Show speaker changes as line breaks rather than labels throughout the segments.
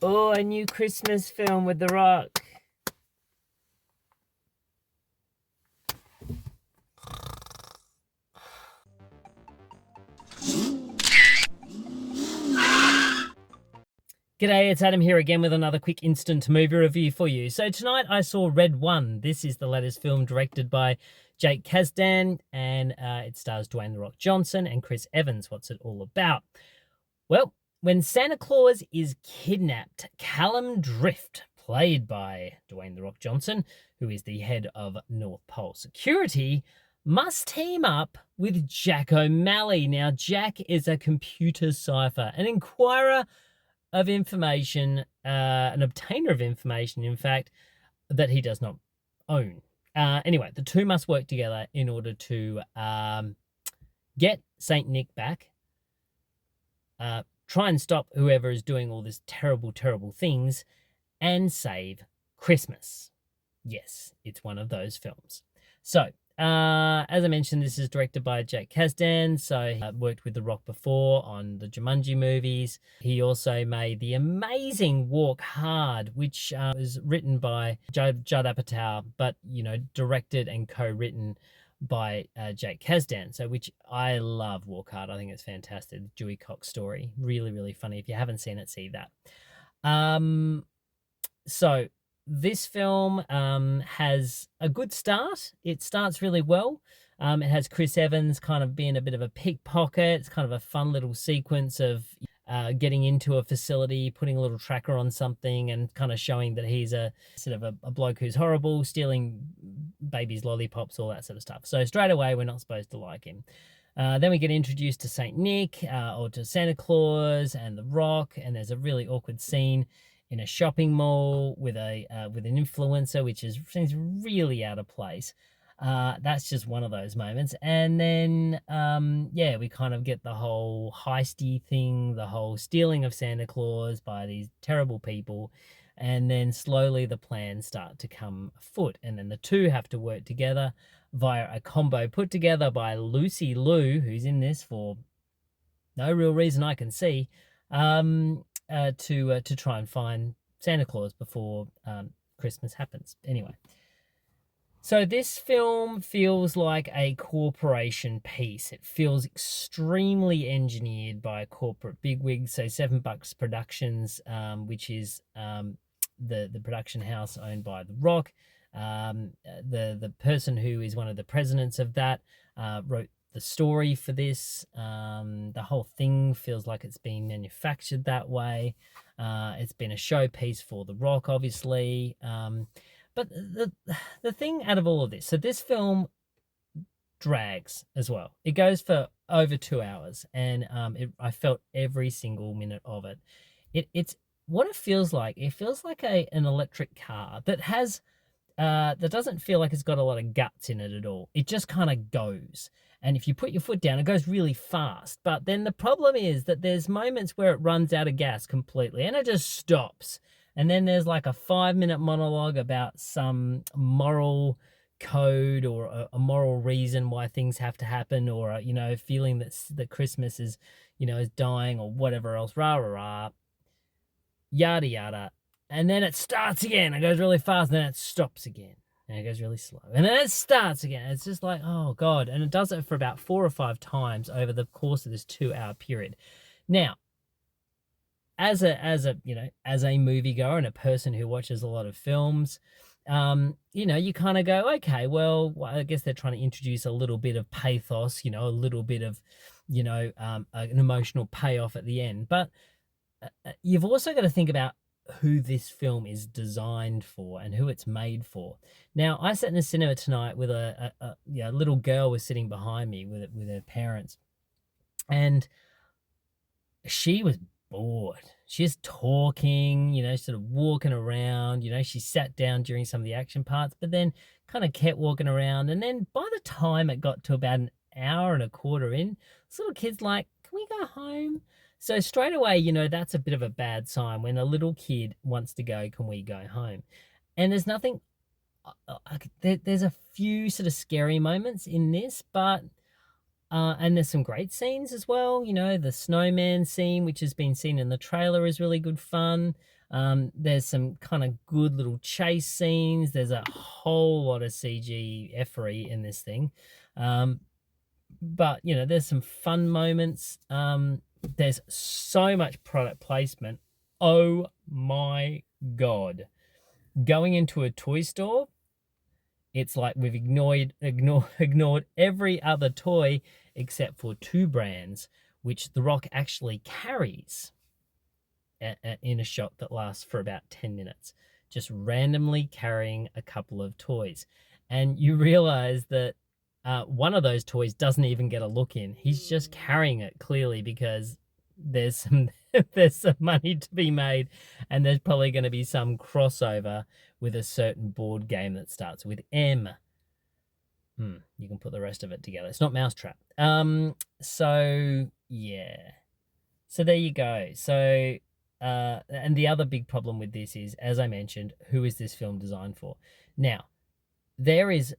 Oh, a new Christmas film with The Rock. G'day, it's Adam here again with another quick instant movie review for you. So tonight I saw Red One. This is the latest film directed by Jake Kasdan, and it stars Dwayne The Rock Johnson and Chris Evans. What's it all about? Well, when Santa Claus is kidnapped, Callum Drift, played by Dwayne The Rock Johnson, who is the head of North Pole Security, must team up with Jack O'Malley. Now, Jack is a computer cipher, an inquirer of information, an obtainer of information, in fact, that he does not own. Anyway, the two must work together in order to get Saint Nick back, try and stop whoever is doing all this terrible, terrible things, and save Christmas. Yes, it's one of those films. So, as I mentioned, this is directed by Jake Kasdan. So he worked with The Rock before on the Jumanji movies. He also made the amazing Walk Hard, which was written by Judd Apatow, but, directed and co-written by Jake Kasdan. So, which I love Walk Hard. I think it's fantastic. The Dewey Cox story. Really, really funny. If you haven't seen it, see that. So this film has a good start. It starts really well. It has Chris Evans kind of being a bit of a pickpocket. It's kind of a fun little sequence of getting into a facility, putting a little tracker on something, and kind of showing that he's a sort of a bloke who's horrible, stealing babies' lollipops, all that sort of stuff. So straight away, we're not supposed to like him. Then we get introduced to Saint Nick, or to Santa Claus and The Rock, and there's a really awkward scene in a shopping mall with an influencer, which seems really out of place. That's just one of those moments. And then, we kind of get the whole heisty thing, the whole stealing of Santa Claus by these terrible people. And then slowly the plans start to come afoot. And then the two have to work together via a combo put together by Lucy Liu, who's in this for no real reason I can see, to try and find Santa Claus before Christmas happens. Anyway, so this film feels like a corporation piece. It feels extremely engineered by a corporate bigwig. So Seven Bucks Productions, which is the production house owned by The Rock. The person who is one of the presidents of that wrote the story for this. The whole thing feels like it's been manufactured that way. It's been a showpiece for The Rock, obviously. But the thing out of all of this, so this film drags as well. It goes for over 2 hours, and I felt every single minute of it. It's what it feels like. It feels like an electric car that has that doesn't feel like it's got a lot of guts in it at all. It just kind of goes. And if you put your foot down, it goes really fast. But then the problem is that there's moments where it runs out of gas completely and it just stops. And then there's like a 5-minute monologue about some moral code or a moral reason why things have to happen, or, feeling that Christmas is, is dying, or whatever else, rah, rah, rah, yada, yada. And then it starts again. It goes really fast, and then it stops again. And it goes really slow. And then it starts again. It's just like, oh, God. And it does it for about 4 or 5 times over the course of this 2-hour period. Now, as a moviegoer and a person who watches a lot of films, you kind of go, okay, well, I guess they're trying to introduce a little bit of pathos, a little bit of, an emotional payoff at the end. But you've also got to think about who this film is designed for and who it's made for. Now, I sat in the cinema tonight with a little girl was sitting behind me with her parents, and she was bored. She's talking, sort of walking around. She sat down during some of the action parts, but then kind of kept walking around. And then by the time it got to about an hour and a quarter in, this little kid's like, "Can we go home?" So straight away, that's a bit of a bad sign when a little kid wants to go, "Can we go home?" And there's nothing, there's a few sort of scary moments in this, but And there's some great scenes as well. You know, the snowman scene, which has been seen in the trailer, is really good fun. There's some kind of good little chase scenes. There's a whole lot of CG effery in this thing. But, you know, there's some fun moments. There's so much product placement. Oh my God. Going into a toy store, it's like we've ignored every other toy except for two brands, which The Rock actually carries in a shot that lasts for about 10 minutes, just randomly carrying a couple of toys. And you realize that one of those toys doesn't even get a look in. He's just carrying it clearly because there's some there's some money to be made, and there's probably going to be some crossover with a certain board game that starts with M. You can put the rest of it together. It's not Mousetrap. So yeah. So there you go. So and the other big problem with this is, as I mentioned, who is this film designed for? Now, there is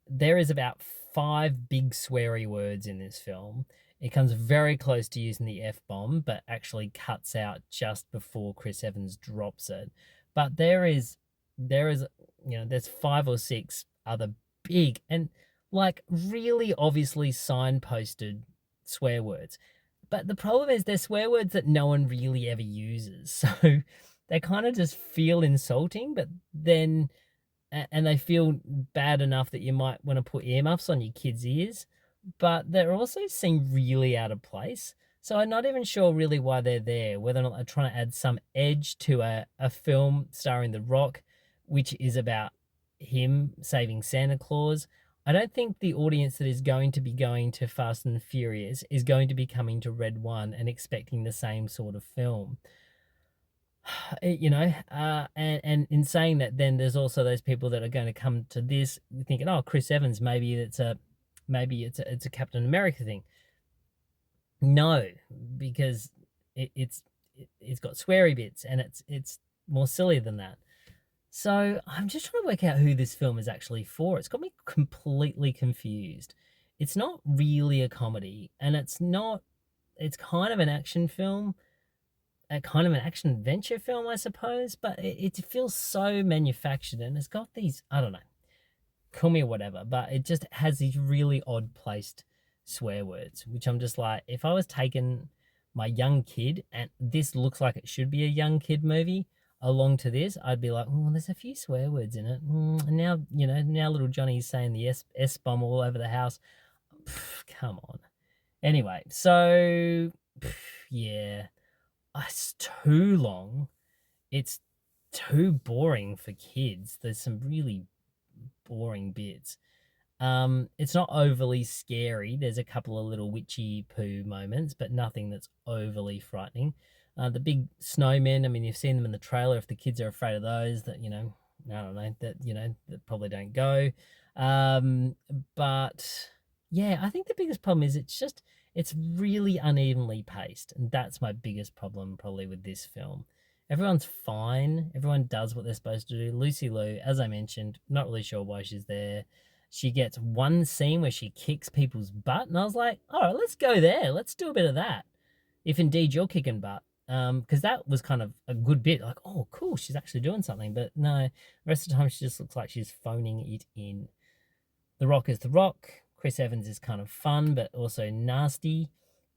about 5 big sweary words in this film. It comes very close to using the F-bomb, but actually cuts out just before Chris Evans drops it. But there's 5 or 6 other big and like really obviously signposted swear words. But the problem is they're swear words that no one really ever uses. So they kind of just feel insulting, but then and they feel bad enough that you might want to put earmuffs on your kids' ears, but they also seem really out of place. So I'm not even sure really why they're there, whether or not they're trying to add some edge to a film starring The Rock, which is about him saving Santa Claus. I don't think the audience that is going to be going to Fast and Furious is going to be coming to Red One and expecting the same sort of film. You know, and in saying that, then there's also those people that are going to come to this thinking, oh, Chris Evans, maybe it's a Captain America thing. No, because it's got sweary bits and it's more silly than that. So I'm just trying to work out who this film is actually for. It's got me completely confused. It's not really a comedy, and it's kind of an action film, a kind of an action adventure film, I suppose, but it feels so manufactured, and it's got these, I don't know, call me whatever, but it just has these really odd placed swear words, which I'm just like, if I was taking my young kid, and this looks like it should be a young kid movie, along to this, I'd be like, oh, there's a few swear words in it. And now, now little Johnny's saying the S-bomb all over the house. Come on. Anyway, so, yeah, it's too long. It's too boring for kids. There's some really boring bits. It's not overly scary. There's a couple of little witchy poo moments, but nothing that's overly frightening. The big snowmen, I mean, you've seen them in the trailer. If the kids are afraid of those, that, I don't know, that probably don't go. But yeah, I think the biggest problem is it's really unevenly paced. And that's my biggest problem probably with this film. Everyone's fine. Everyone does what they're supposed to do. Lucy Liu, as I mentioned, not really sure why she's there. She gets one scene where she kicks people's butt, and I was like, all right, let's go there. Let's do a bit of that. If indeed you're kicking butt. Because that was kind of a good bit. Like, oh, cool, she's actually doing something. But no, the rest of the time she just looks like she's phoning it in. The Rock is The Rock. Chris Evans is kind of fun, but also nasty.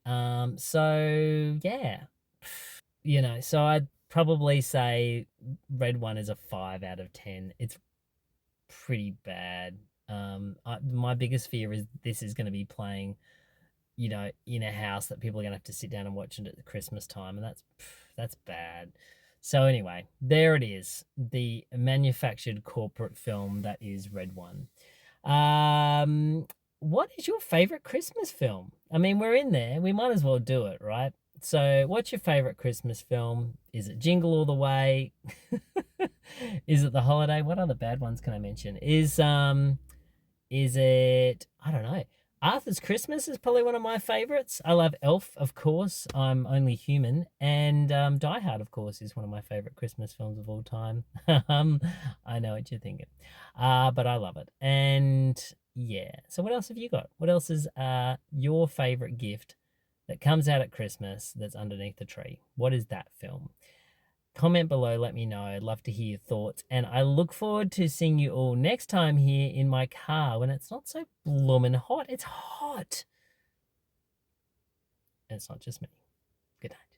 So, yeah. So I'd probably say Red One is a 5 out of 10. It's pretty bad. My biggest fear is this is going to be playing, in a house that people are going to have to sit down and watch it at Christmas time, and that's bad. So anyway, there it is, the manufactured corporate film that is Red One. What is your favorite Christmas film? I mean, we're in there. We might as well do it, right? So, what's your favorite Christmas film? Is it Jingle All the Way? Is it The Holiday? What other bad ones can I mention? Is it, I don't know. Arthur's Christmas is probably one of my favorites. I love Elf, of course. I'm Only Human, and Die Hard, of course, is one of my favorite Christmas films of all time. I know what you're thinking, but I love it. And Yeah. So what else have you got? What else is your favorite gift that comes out at Christmas that's underneath the tree? What is that film? Comment below, let me know. I'd love to hear your thoughts. And I look forward to seeing you all next time here in my car when it's not so bloomin' hot. It's hot. And it's not just me. Good night.